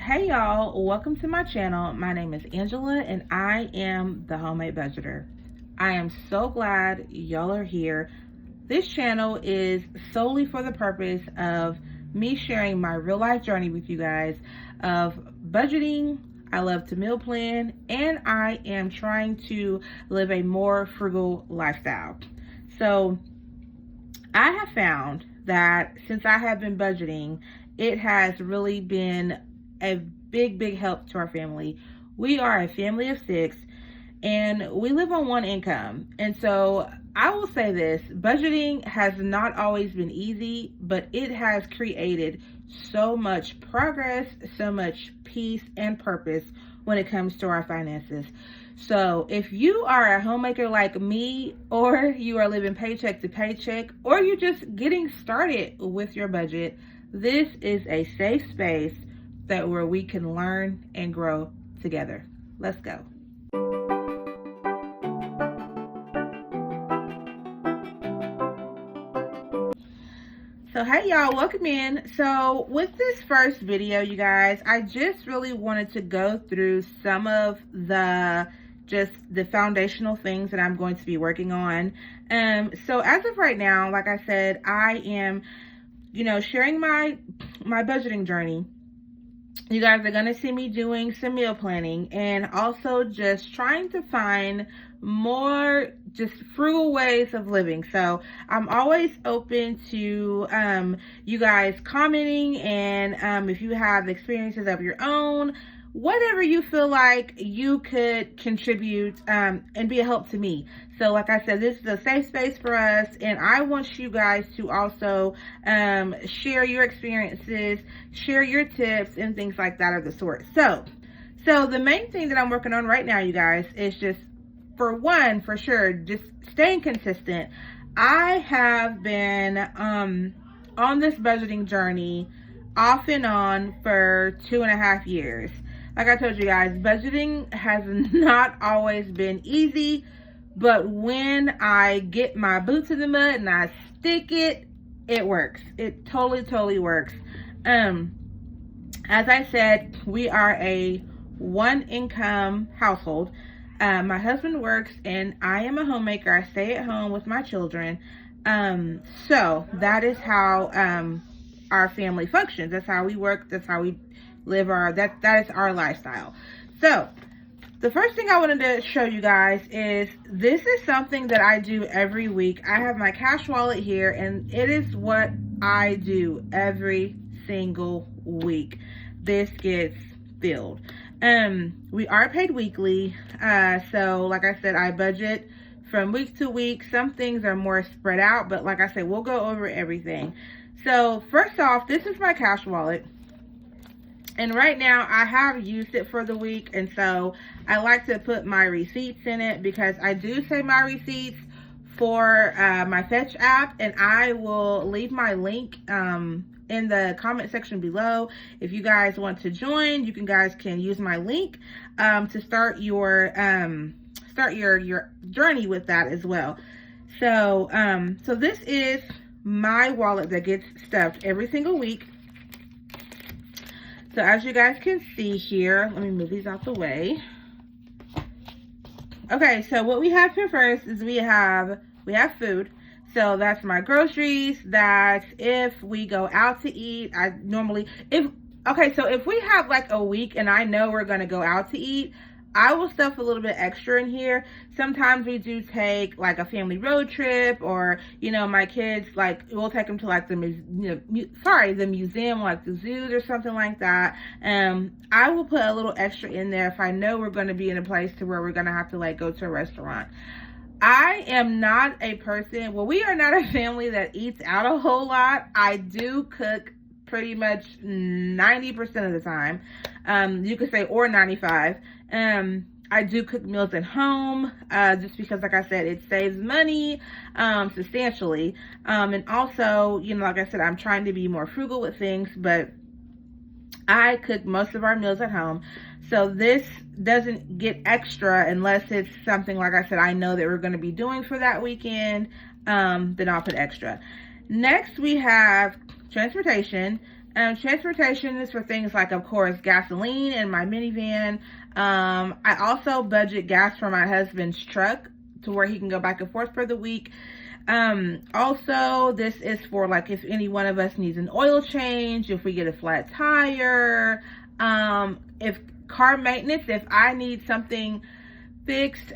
Hey y'all, welcome to my channel. My name is Angela and I am the Homemade Budgeter. I am so glad y'all are here. This channel is solely for the purpose of me sharing my real life journey with you guys of budgeting. I love to meal plan and I am trying to live a more frugal lifestyle. So I have found that since I have been budgeting, it has really been a big help to our family. We are a family of 6 and we live on one income. And so I will say this, budgeting has not always been easy, but it has created so much progress, so much peace and purpose when it comes to our finances. So if you are a homemaker like me, or you are living paycheck to paycheck, or you're just getting started with your budget, this is a safe space where we can learn and grow together. Let's go. So hey y'all, welcome in. So with this first video, you guys, I just really wanted to go through some of the foundational things that I'm going to be working on. So as of right now, like I said, I am, sharing my budgeting journey. You guys are going to see me doing some meal planning and also just trying to find more just frugal ways of living. So I'm always open to you guys commenting, and if you have experiences of your own, whatever you feel like you could contribute and be a help to me. So like I said, this is a safe space for us, and I want you guys to also share your experiences, share your tips and things like that of the sort. So the main thing that I'm working on right now, you guys, is just for sure, just staying consistent. I have been on this budgeting journey off and on for 2.5 years. Like I told you guys, budgeting has not always been easy, but when I get my boots in the mud and I stick it, it works. It totally works. As I said, we are a one income household. My husband works and I am a homemaker. I stay at home with my children. So that is how our family functions. That's how we work. That's how we live that is our lifestyle. So the first thing I wanted to show you guys is this is something that I do every week. I have my cash wallet here, and it is what I do every single week. This gets filled. We are paid weekly. So like I said, I budget from week to week. Some things are more spread out, but like I said, we'll go over everything. So first off, this is my cash wallet. And right now I have used it for the week, and so I like to put my receipts in it because I do save my receipts for my Fetch app, and I will leave my link in the comment section below. If you guys want to join, you guys can use my link to start your journey with that as well. So so this is my wallet that gets stuffed every single week. So as you guys can see here, let me move these out the way. Okay, so what we have here first is we have food. So that's my groceries. That's if we go out to eat. If we have like a week and I know we're going to go out to eat, I will stuff a little bit extra in here. Sometimes we do take like a family road trip, or my kids, like we'll take them to like the museum, like the zoos or something like that. I will put a little extra in there if I know we're going to be in a place to where we're going to have to like go to a restaurant. I am not a person, we are not a family that eats out a whole lot. I do cook pretty much 90% of the time. You could say, or 95. I do cook meals at home, just because, like I said, it saves money, substantially. And also, like I said, I'm trying to be more frugal with things, but I cook most of our meals at home. So this doesn't get extra unless it's something, like I said, I know that we're going to be doing for that weekend. Then I'll put extra. Next, we have transportation. Transportation is for things like, of course, gasoline in my minivan. I also budget gas for my husband's truck to where he can go back and forth for the week. Also, this is for like if any one of us needs an oil change, if we get a flat tire, if car maintenance, if I need something fixed,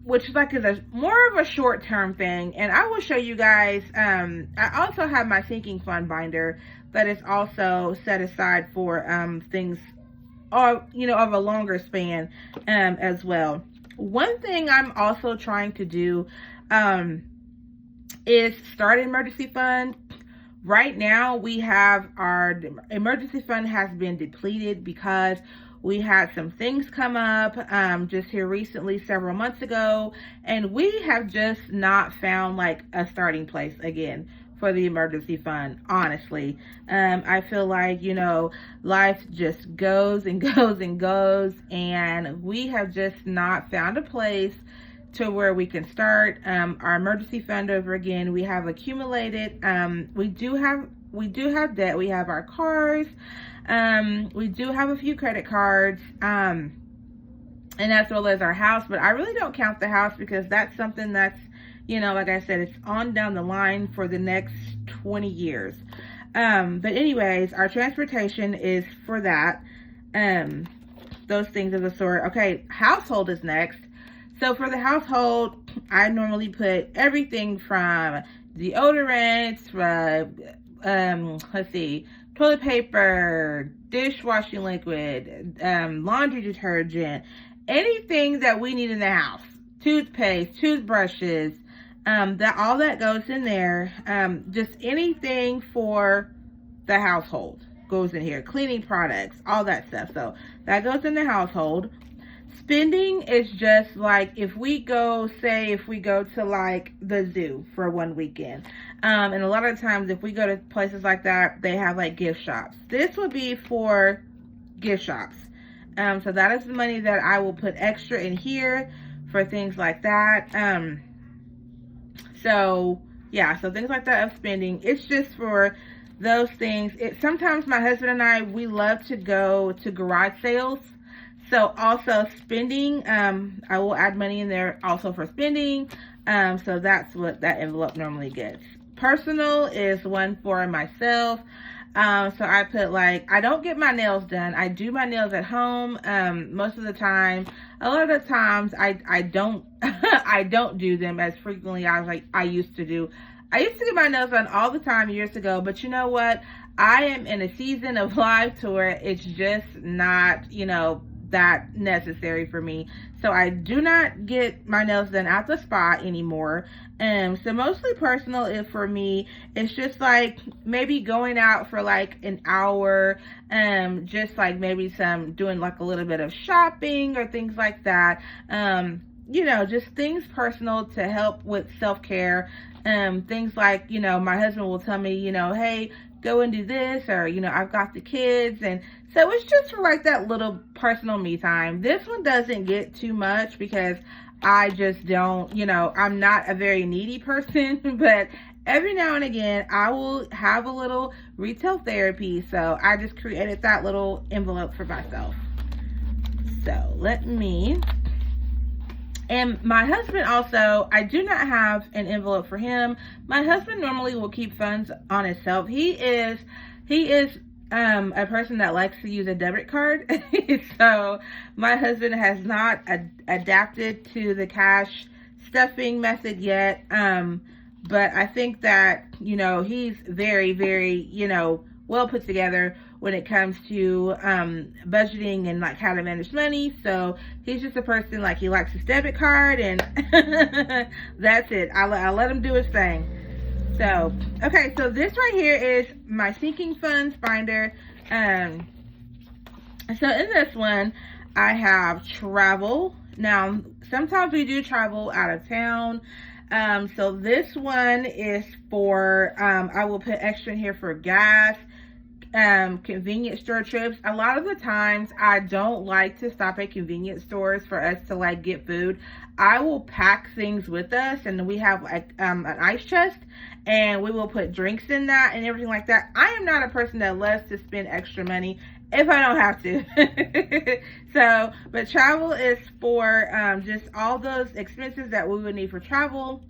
which like is a more of a short-term thing. And I will show you guys, I also have my sinking fund binder that is also set aside for things or of a longer span as well. One thing I'm also trying to do is start an emergency fund. Right now we have our emergency fund has been depleted because we had some things come up just here recently, several months ago, and we have just not found like a starting place again for the emergency fund. Honestly, I feel like life just goes and goes and goes, and we have just not found a place to where we can start our emergency fund over again. We have accumulated, we do have debt. We have our cars, we do have a few credit cards, and as well as our house, but I really don't count the house because that's something that's, like I said, it's on down the line for the next 20 years. But anyways, our transportation is for that, those things of the sort. Okay, household is next. So for the household, I normally put everything from deodorants, let's see, toilet paper, dishwashing liquid, laundry detergent, anything that we need in the house, toothpaste, toothbrushes, all that goes in there. Just anything for the household goes in here. Cleaning products, all that stuff. So that goes in the household. Spending is just like if we go to like the zoo for one weekend, and a lot of times if we go to places like that, they have like gift shops. This would be for gift shops. So that is the money that I will put extra in here for things like that. So yeah, so things like that of spending, it's just for those things. Sometimes my husband and I, we love to go to garage sales. So also spending, I will add money in there also for spending. So that's what that envelope normally gets. Personal is one for myself. So I put like, I don't get my nails done. I do my nails at home most of the time. A lot of the times I don't I don't do them as frequently as I used to do. I used to get my nails done all the time years ago, but you know what? I am in a season of life to where it's just not, that necessary for me. So I do not get my nails done at the spa anymore. So mostly personal is for me. It's just like maybe going out for like an hour, just like maybe doing like a little bit of shopping or things like that. Just things personal to help with self-care. Things like, my husband will tell me, hey, go and do this, or I've got the kids, and so it's just for like that little personal me time. This one doesn't get too much because I just don't, I'm not a very needy person, but every now and again I will have a little retail therapy, so I just created that little envelope for myself. So and my husband also, I do not have an envelope for him. My husband normally will keep funds on himself. He is a person that likes to use a debit card. So my husband has not adapted to the cash stuffing method yet. But I think that, he's very, very, well put together when it comes to budgeting and like how to manage money. So he's just a person, like, he likes his debit card, and that's it. I let him do his thing. So okay, so this right here is my sinking funds binder. So in this one I have travel. Now sometimes we do travel out of town. So this one is for I will put extra in here for gas, convenience store trips. A lot of the times I don't like to stop at convenience stores for us to like get food. I will pack things with us, and we have like an ice chest, and we will put drinks in that and everything like that. I am not a person that loves to spend extra money if I don't have to. So, but travel is for just all those expenses that we would need for travel.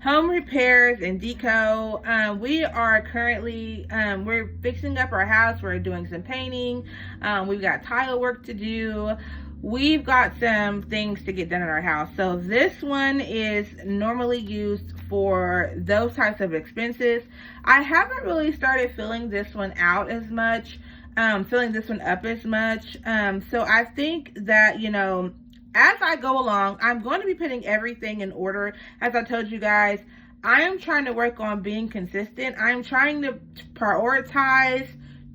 Home repairs and deco. We are currently, we're fixing up our house. We're doing some painting. We've got tile work to do. We've got some things to get done in our house. So this one is normally used for those types of expenses. I haven't really started filling this one out as much, filling this one up as much. So I think that, you know, as I go along, I'm going to be putting everything in order. As I told you guys, I am trying to work on being consistent. I'm trying to prioritize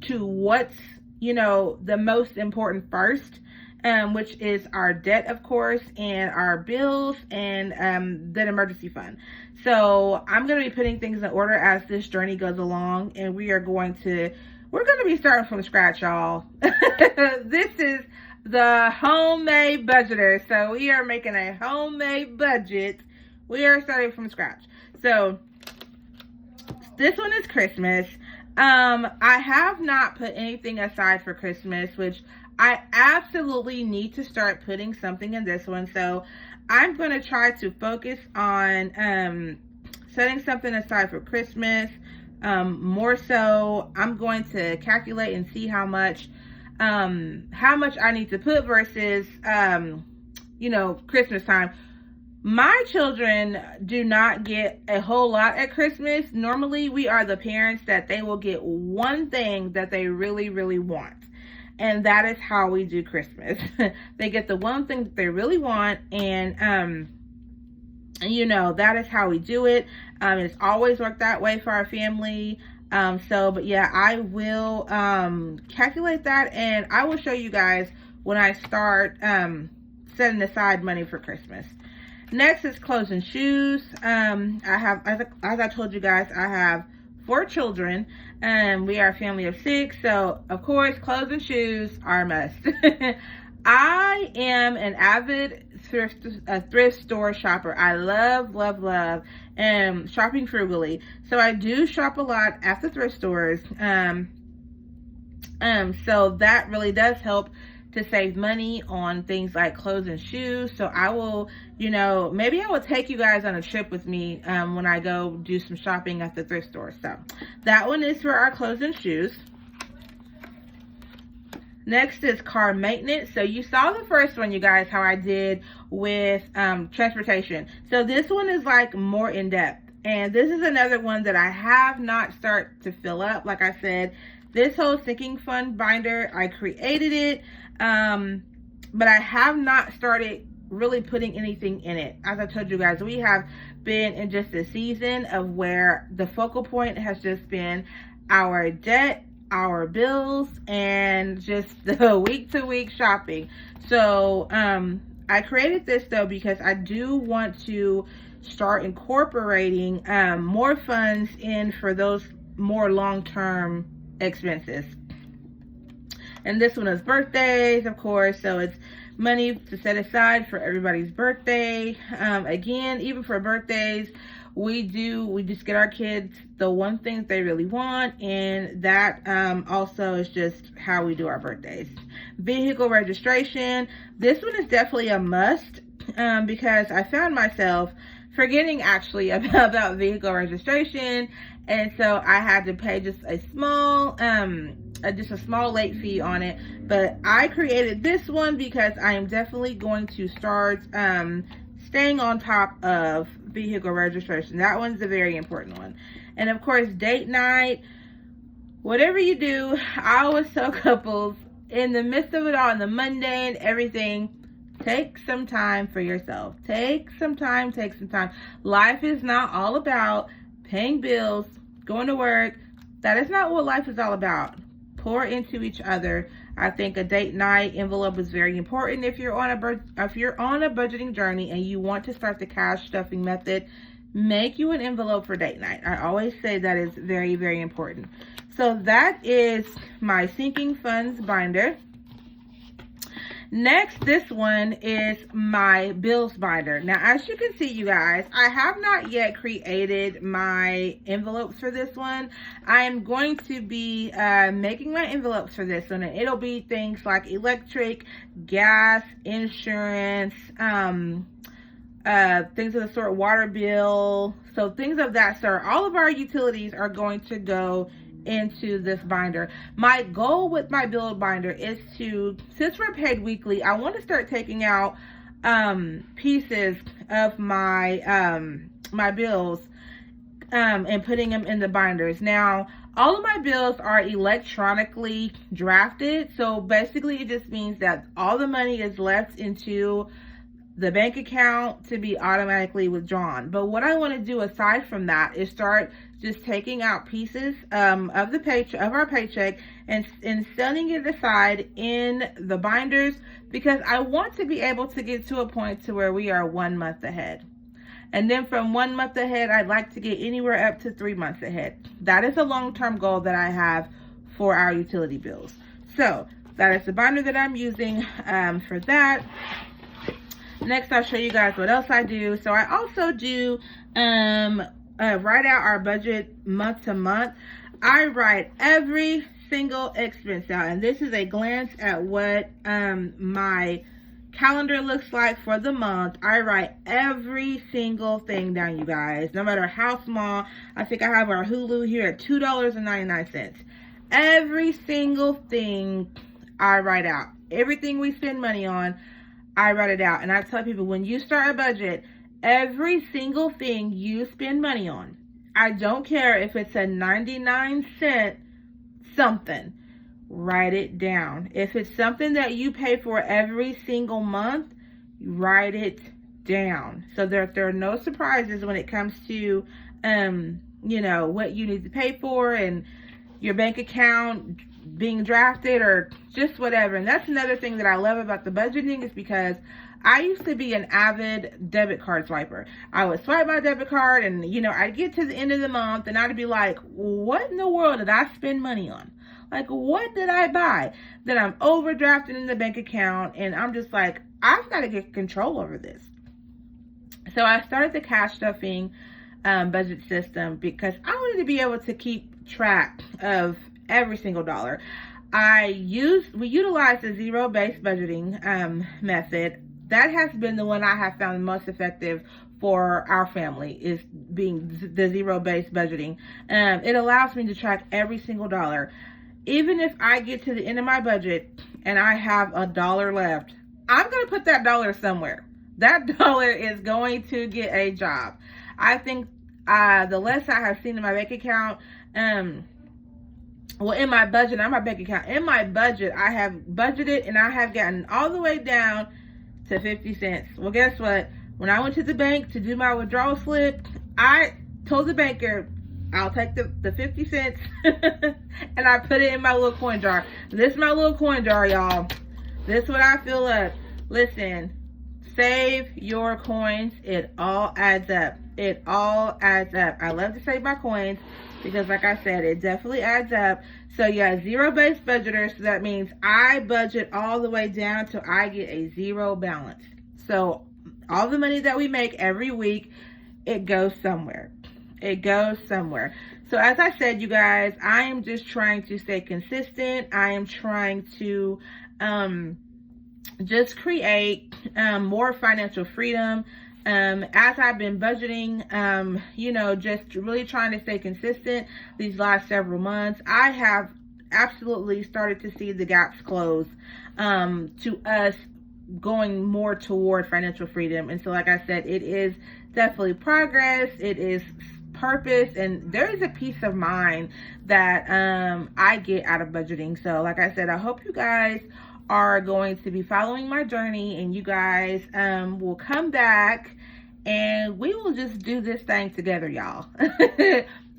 to what's, you know, the most important first, which is our debt, of course, and our bills, and the emergency fund. So I'm going to be putting things in order as this journey goes along, and we're going to be starting from scratch, y'all. This is the homemade budgeter. So we are making a homemade budget. We are starting from scratch. So this one is Christmas. I have not put anything aside for Christmas, which I absolutely need to start putting something in this one. So I'm going to try to focus on setting something aside for Christmas. More so, I'm going to calculate and see how much I need to put versus, you know, Christmas time. My children do not get a whole lot at Christmas. Normally, we are the parents that they will get one thing that they really, really want. And that is how we do Christmas. They get the one thing that they really want, and you know, that is how we do it. It's always worked that way for our family. But yeah, I will calculate that, and I will show you guys when I start setting aside money for Christmas. Next is clothes and shoes. I have, as I told you guys, I have 4 children, and we are a family of 6. So of course, clothes and shoes are a must. I am an avid thrift store shopper. I love shopping frugally. So I do shop a lot at the thrift stores. So that really does help to save money on things like clothes and shoes. So I will, you know, maybe I will take you guys on a trip with me when I go do some shopping at the thrift store. So that one is for our clothes and shoes. Next is car maintenance. So you saw the first one, you guys, how I did with transportation. So this one is like more in depth. And this is another one that I have not started to fill up. Like I said, this whole sinking fund binder, I created it, but I have not started really putting anything in it. As I told you guys, we have been in just a season of where the focal point has just been our debt, our bills, and just the week-to-week shopping. So I created this though because I do want to start incorporating more funds in for those more long-term expenses. And this one is birthdays, of course, so it's money to set aside for everybody's birthday. Again, even for birthdays, we just get our kids the one thing that they really want, and that also is just how we do our birthdays. Vehicle registration, this one is definitely a must, because I found myself forgetting actually about vehicle registration, and so I had to pay just a small late fee on it. But I created this one because I am definitely going to start staying on top of vehicle registration. That one's a very important one. And of course, date night. Whatever you do, I always tell couples, in the midst of it all, in the mundane, everything, take some time for yourself. Take some time. Life is not all about paying bills, going to work. That is not what life is all about. Pour into each other. I think a date night envelope is very important if you're on a budgeting journey and you want to start the cash stuffing method. Make you an envelope for date night. I always say that is very, very important. So that is my sinking funds binder. Next, this one is my bills binder. Now, as you can see, you guys, I have not yet created my envelopes for this one. I am going to be making my envelopes for this one, and it'll be things like electric, gas, insurance, things of the sort, water bill, so things of that sort. All of our utilities are going to go into this binder. My goal with my bill binder is to, since we're paid weekly, I want to start taking out pieces of my my bills and putting them in the binders. Now, all of my bills are electronically drafted, so basically it just means that all the money is left into the bank account to be automatically withdrawn. But what I want to do aside from that is start just taking out pieces of our paycheck and setting it aside in the binders, because I want to be able to get to a point to where we are 1 month ahead. And then from 1 month ahead, I'd like to get anywhere up to 3 months ahead. That is a long-term goal that I have for our utility bills. So that is the binder that I'm using for that. Next, I'll show you guys what else I do. So I also do write out our budget month to month. I write every single expense out, and this is a glance at what my calendar looks like for the month. I write every single thing down, you guys, no matter how small. I think I have our Hulu here at $2.99. Every single thing I write out. Everything we spend money on, I write it out. And I tell people, when you start a budget, every single thing you spend money on, I don't care if it's a 99-cent something, write it down. If it's something that you pay for every single month, write it down, so that there are no surprises when it comes to you know, what you need to pay for and your bank account being drafted or just whatever. And that's another thing that I love about the budgeting, is because I used to be an avid debit card swiper. I would swipe my debit card and, you know, I'd get to the end of the month and I'd be like, what in the world did I spend money on? Like, what did I buy? Then I'm overdrafted in the bank account, and I'm just like, I've got to get control over this. So I started the cash stuffing budget system because I wanted to be able to keep track of every single dollar. We utilize the zero-based budgeting method. That has been the one I have found most effective for our family, is being the zero-based budgeting. It allows me to track every single dollar. Even if I get to the end of my budget and I have $1 left, I'm going to put that dollar somewhere. That dollar is going to get a job. I think the less I have seen in my bank account, well, in my budget, not my bank account, in my budget, I have budgeted and I have gotten all the way down to 50 cents. Well, guess what? When I went to the bank to do my withdrawal slip, I told the banker, I'll take the 50 cents and I put it in my little coin jar. This is my little coin jar, y'all. This is what I fill up. Listen, save your coins. It all adds up. It all adds up. I love to save my coins because, like I said, it definitely adds up. So yeah, zero-based budgeter. So that means I budget all the way down till I get a zero balance. So all the money that we make every week, it goes somewhere. It goes somewhere. So as I said, you guys, I am just trying to stay consistent. I am trying to just create more financial freedom. As I've been budgeting, you know, just really trying to stay consistent these last several months, I have absolutely started to see the gaps close to us going more toward financial freedom. And so, like I said, it is definitely progress. It is purpose, and there is a peace of mind that I get out of budgeting. So like I said, I hope you guys are going to be following my journey, and you guys will come back and we will just do this thing together, y'all.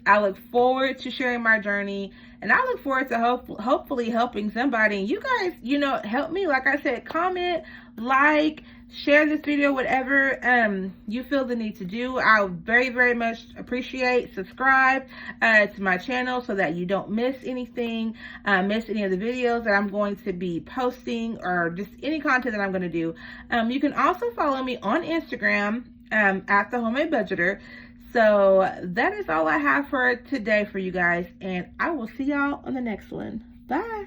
I look forward to sharing my journey, and I look forward to hopefully helping somebody. And you guys, you know, help me. Like I said, comment, like, share this video, whatever you feel the need to do. I very, very much appreciate. Subscribe to my channel so that you don't miss anything, miss any of the videos that I'm going to be posting, or just any content that I'm going to do. You can also follow me on Instagram at The Homemade Budgeter. So that is all I have for today for you guys, and I will see y'all on the next one. Bye.